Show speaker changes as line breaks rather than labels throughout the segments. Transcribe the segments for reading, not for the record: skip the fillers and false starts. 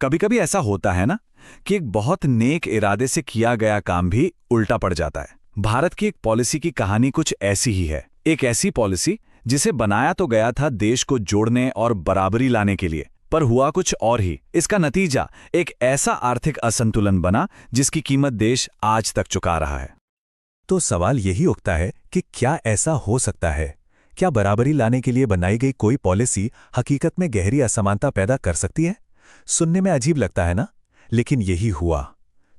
कभी कभी ऐसा होता है ना कि एक बहुत नेक इरादे से किया गया काम भी उल्टा पड़ जाता है। भारत की एक पॉलिसी की कहानी कुछ ऐसी ही है। एक ऐसी पॉलिसी जिसे बनाया तो गया था देश को जोड़ने और बराबरी लाने के लिए, पर हुआ कुछ और ही। इसका नतीजा एक ऐसा आर्थिक असंतुलन बना जिसकी कीमत देश आज तक चुका रहा है।
तो सवाल यही उठता है कि क्या ऐसा हो सकता है? क्या बराबरी लाने के लिए बनाई गई कोई पॉलिसी हकीकत में गहरी असमानता पैदा कर सकती है? सुनने में अजीब लगता है ना, लेकिन यही हुआ।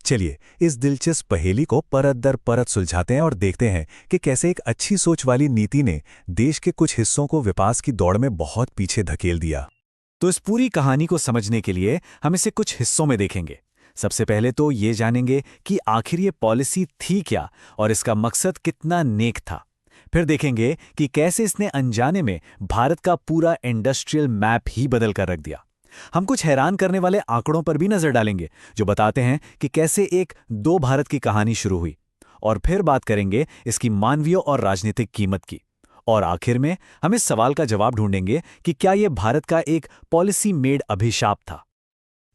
चलिए इस दिलचस्प पहेली को परत दर परत सुलझाते हैं और देखते हैं कि कैसे एक अच्छी सोच वाली नीति ने देश के कुछ हिस्सों को विकास की दौड़ में बहुत पीछे धकेल दिया।
तो इस पूरी कहानी को समझने के लिए हम इसे कुछ हिस्सों में देखेंगे। सबसे पहले तो ये जानेंगे कि आखिर ये पॉलिसी थी क्या और इसका मकसद कितना नेक था। फिर देखेंगे कि कैसे इसने अनजाने में भारत का पूरा इंडस्ट्रियल मैप ही बदल कर रख दिया। हम कुछ हैरान करने वाले आंकड़ों पर भी नजर डालेंगे जो बताते हैं कि कैसे एक दो भारत की कहानी शुरू हुई। और फिर बात करेंगे इसकी मानवीय और राजनीतिक कीमत की। और आखिर में हम इस सवाल का जवाब ढूंढेंगे कि क्या यह भारत का एक पॉलिसी मेड अभिशाप था।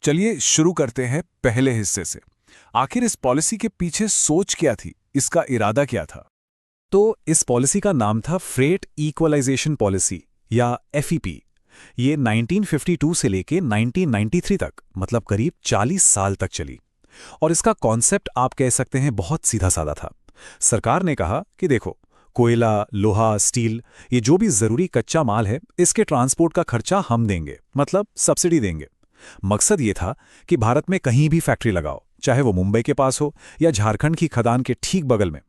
चलिए शुरू करते हैं पहले हिस्से से। आखिर इस पॉलिसी के पीछे सोच क्या थी, इसका इरादा क्या था?
तो इस पॉलिसी का नाम था फ्रेट इक्वलाइजेशन पॉलिसी या एफईपी। ये 1952 से लेके 1993 तक, मतलब करीब 40 साल तक चली। और इसका कॉन्सेप्ट आप कह सकते हैं बहुत सीधा साधा था। सरकार ने कहा कि देखो, कोयला, लोहा, स्टील, ये जो भी जरूरी कच्चा माल है, इसके ट्रांसपोर्ट का खर्चा हम देंगे, मतलब सब्सिडी देंगे। मकसद ये था कि भारत में कहीं भी फैक्ट्री लगाओ, चाहे वो मुंबई के पास हो या झारखंड की खदान के ठीक बगल में,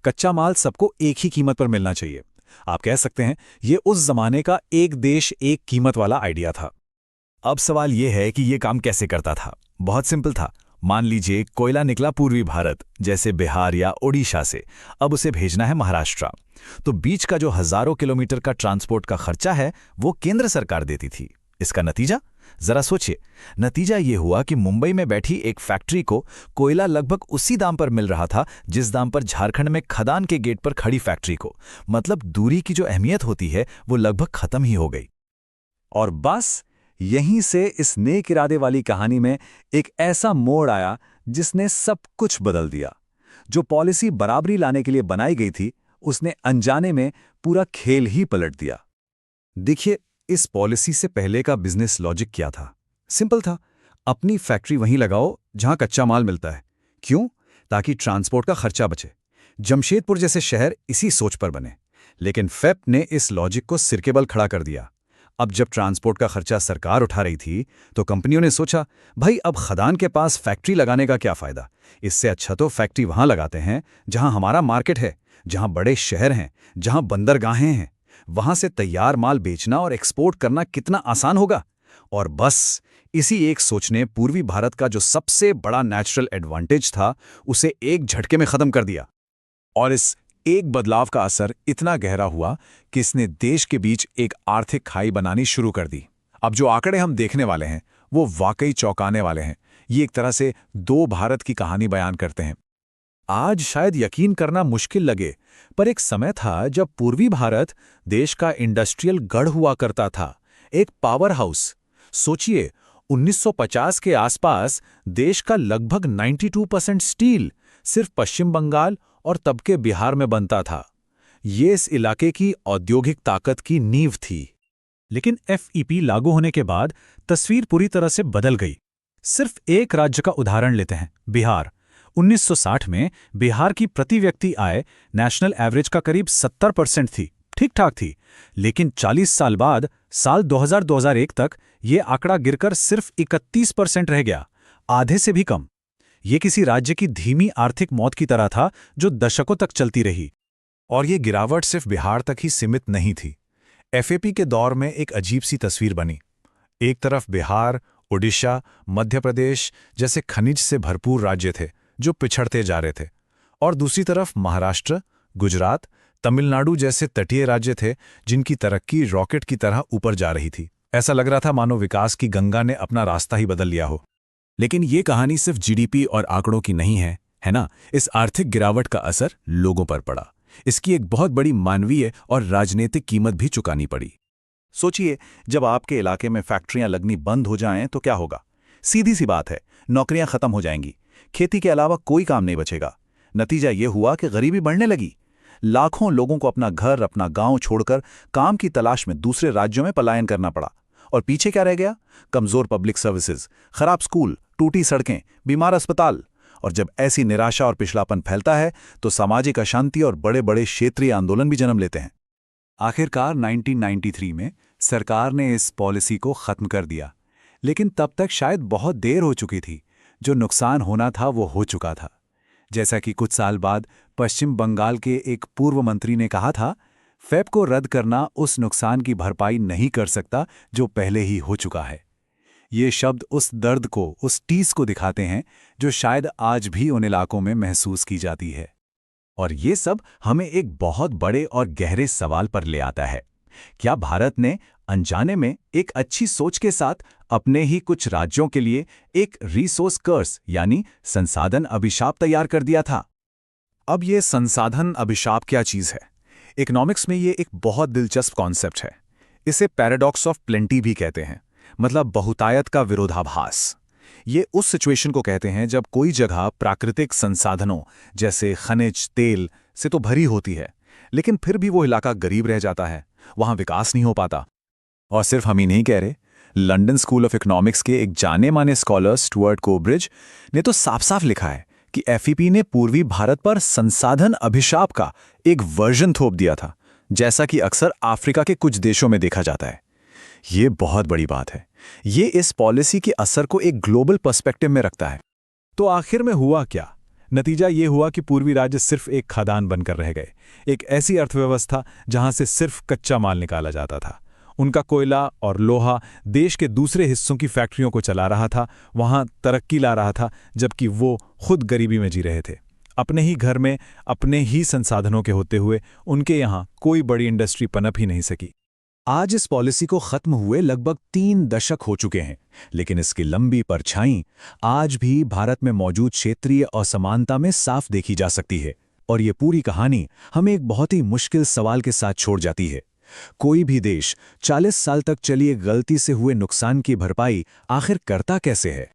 कच्चा माल सबको एक ही कीमत पर मिलना चाहिए। आप कह सकते हैं ये उस जमाने का एक देश एक कीमत वाला आइडिया था।
अब सवाल यह है कि यह काम कैसे करता था। बहुत सिंपल था। मान लीजिए कोयला निकला पूर्वी भारत जैसे बिहार या ओडिशा से, अब उसे भेजना है महाराष्ट्र। तो बीच का जो हजारों किलोमीटर का ट्रांसपोर्ट का खर्चा है वो केंद्र सरकार देती थी। इसका नतीजा जरा सोचिए। नतीजा ये हुआ कि मुंबई में बैठी एक फैक्ट्री को कोयला लगभग उसी दाम पर मिल रहा था जिस दाम पर झारखंड में खदान के गेट पर खड़ी फैक्ट्री को। मतलब दूरी की जो अहमियत होती है वो लगभग खत्म ही हो गई।
और बस यहीं से इस नेक इरादे वाली कहानी में एक ऐसा मोड़ आया जिसने सब कुछ बदल दिया। जो पॉलिसी बराबरी लाने के लिए बनाई गई थी, उसने अनजाने में पूरा खेल ही पलट दिया। देखिए, इस पॉलिसी से पहले का बिजनेस लॉजिक क्या था? सिंपल था। अपनी फैक्ट्री वहीं लगाओ जहां कच्चा माल मिलता है। क्यों? ताकि ट्रांसपोर्ट का खर्चा बचे। जमशेदपुर जैसे शहर इसी सोच पर बने। लेकिन फेप ने इस लॉजिक को सिर के बल खड़ा कर दिया। अब जब ट्रांसपोर्ट का खर्चा सरकार उठा रही थी तो कंपनियों ने सोचा, भाई अब खदान के पास फैक्ट्री लगाने का क्या फायदा? इससे अच्छा तो फैक्ट्री वहां लगाते हैं जहां हमारा मार्केट है, जहां बड़े शहर हैं, जहां बंदरगाहें हैं। वहां से तैयार माल बेचना और एक्सपोर्ट करना कितना आसान होगा। और बस इसी एक सोच ने पूर्वी भारत का जो सबसे बड़ा नेचुरल एडवांटेज था उसे एक झटके में खत्म कर दिया।
और इस एक बदलाव का असर इतना गहरा हुआ कि इसने देश के बीच एक आर्थिक खाई बनानी शुरू कर दी। अब जो आंकड़े हम देखने वाले हैं वो वाकई चौंकाने वाले हैं। ये एक तरह से दो भारत की कहानी बयान करते हैं।
आज शायद यकीन करना मुश्किल लगे, पर एक समय था जब पूर्वी भारत देश का इंडस्ट्रियल गढ़ हुआ करता था, एक पावर हाउस। सोचिए, 1950 के आसपास देश का लगभग 92% स्टील सिर्फ पश्चिम बंगाल और तब के बिहार में बनता था। ये इस इलाके की औद्योगिक ताकत की नींव थी। लेकिन एफईपी लागू होने के बाद तस्वीर पूरी तरह से बदल गई। सिर्फ एक राज्य का उदाहरण लेते हैं, बिहार। 1960 में बिहार की प्रति व्यक्ति आय नेशनल एवरेज का करीब 70% थी, ठीक ठाक थी। लेकिन 40 साल बाद साल 2000-2001 तक ये आंकड़ा गिरकर सिर्फ 31% रह गया, आधे से भी कम। ये किसी राज्य की धीमी आर्थिक मौत की तरह था जो दशकों तक चलती रही।
और ये गिरावट सिर्फ बिहार तक ही सीमित नहीं थी। एफएपी के दौर में एक अजीब सी तस्वीर बनी। एक तरफ बिहार, ओडिशा, मध्य प्रदेश जैसे खनिज से भरपूर राज्य थे जो पिछड़ते जा रहे थे, और दूसरी तरफ महाराष्ट्र, गुजरात, तमिलनाडु जैसे तटीय राज्य थे जिनकी तरक्की रॉकेट की तरह ऊपर जा रही थी। ऐसा लग रहा था मानो विकास की गंगा ने अपना रास्ता ही बदल लिया हो।
लेकिन ये कहानी सिर्फ जीडीपी और आंकड़ों की नहीं है ना? इस आर्थिक गिरावट का असर लोगों पर पड़ा। इसकी एक बहुत बड़ी मानवीय और राजनीतिक कीमत भी चुकानी पड़ी।
सोचिए, जब आपके इलाके में फैक्ट्रियां लगनी बंद हो जाएं तो क्या होगा? सीधी सी बात है, नौकरियां खत्म हो जाएंगी, खेती के अलावा कोई काम नहीं बचेगा। नतीजा ये हुआ कि गरीबी बढ़ने लगी। लाखों लोगों को अपना घर, अपना गांव छोड़कर काम की तलाश में दूसरे राज्यों में पलायन करना पड़ा। और पीछे क्या रह गया? कमजोर पब्लिक सर्विसेज, खराब स्कूल, टूटी सड़कें, बीमार अस्पताल। और जब ऐसी निराशा और पिछड़ापन फैलता है तो सामाजिक अशांति और बड़े बड़े क्षेत्रीय आंदोलन भी जन्म लेते हैं।
आखिरकार 1993 में सरकार ने इस पॉलिसी को खत्म कर दिया, लेकिन तब तक शायद बहुत देर हो चुकी थी। जो नुकसान होना था वो हो चुका था। जैसा कि कुछ साल बाद पश्चिम बंगाल के एक पूर्व मंत्री ने कहा था, फेप को रद्द करना उस नुकसान की भरपाई नहीं कर सकता जो पहले ही हो चुका है। ये शब्द उस दर्द को, उस टीस को दिखाते हैं जो शायद आज भी उन इलाकों में महसूस की जाती है।
और ये सब हमें एक बहुत बड़े और गहरे सवाल पर ले आता है। क्या भारत ने अनजाने में एक अच्छी सोच के साथ अपने ही कुछ राज्यों के लिए एक रिसोर्स कर्स यानी संसाधन अभिशाप तैयार कर दिया था?
अब ये संसाधन अभिशाप क्या चीज़ है? इकोनॉमिक्स में ये एक बहुत दिलचस्प कॉन्सेप्ट है। इसे पैराडॉक्स ऑफ प्लेंटी भी कहते हैं, मतलब बहुतायत का विरोधाभास। ये उस सिचुएशन को कहते हैं जब कोई जगह प्राकृतिक संसाधनों जैसे खनिज, तेल से तो भरी होती है, लेकिन फिर भी वो इलाका गरीब रह जाता है, वहां विकास नहीं हो पाता।
और सिर्फ हम ही नहीं कह रहे, लंदन स्कूल ऑफ इकोनॉमिक्स के एक जाने माने स्कॉलर स्टुअर्ट कोब्रिज ने तो साफ साफ लिखा है कि एफईपी ने पूर्वी भारत पर संसाधन अभिशाप का एक वर्जन थोप दिया था, जैसा कि अक्सर अफ्रीका के कुछ देशों में देखा जाता है। ये बहुत बड़ी बात है। ये इस पॉलिसी के असर को एक ग्लोबल पर्सपेक्टिव में रखता है।
तो आखिर में हुआ क्या? नतीजा ये हुआ कि पूर्वी राज्य सिर्फ एक खदान बनकर रह गए, एक ऐसी अर्थव्यवस्था जहां से सिर्फ कच्चा माल निकाला जाता था। उनका कोयला और लोहा देश के दूसरे हिस्सों की फैक्ट्रियों को चला रहा था, वहां तरक्की ला रहा था, जबकि वो खुद गरीबी में जी रहे थे। अपने ही घर में अपने ही संसाधनों के होते हुए उनके यहाँ कोई बड़ी इंडस्ट्री पनप ही नहीं सकी।
आज इस पॉलिसी को खत्म हुए लगभग 3 दशक हो चुके हैं, लेकिन इसकी लंबी परछाई आज भी भारत में मौजूद क्षेत्रीय असमानता में साफ देखी जा सकती है। और ये पूरी कहानी हमें एक बहुत ही मुश्किल सवाल के साथ छोड़ जाती है। कोई भी देश 40 साल तक चली एक गलती से हुए नुकसान की भरपाई आखिर करता कैसे है?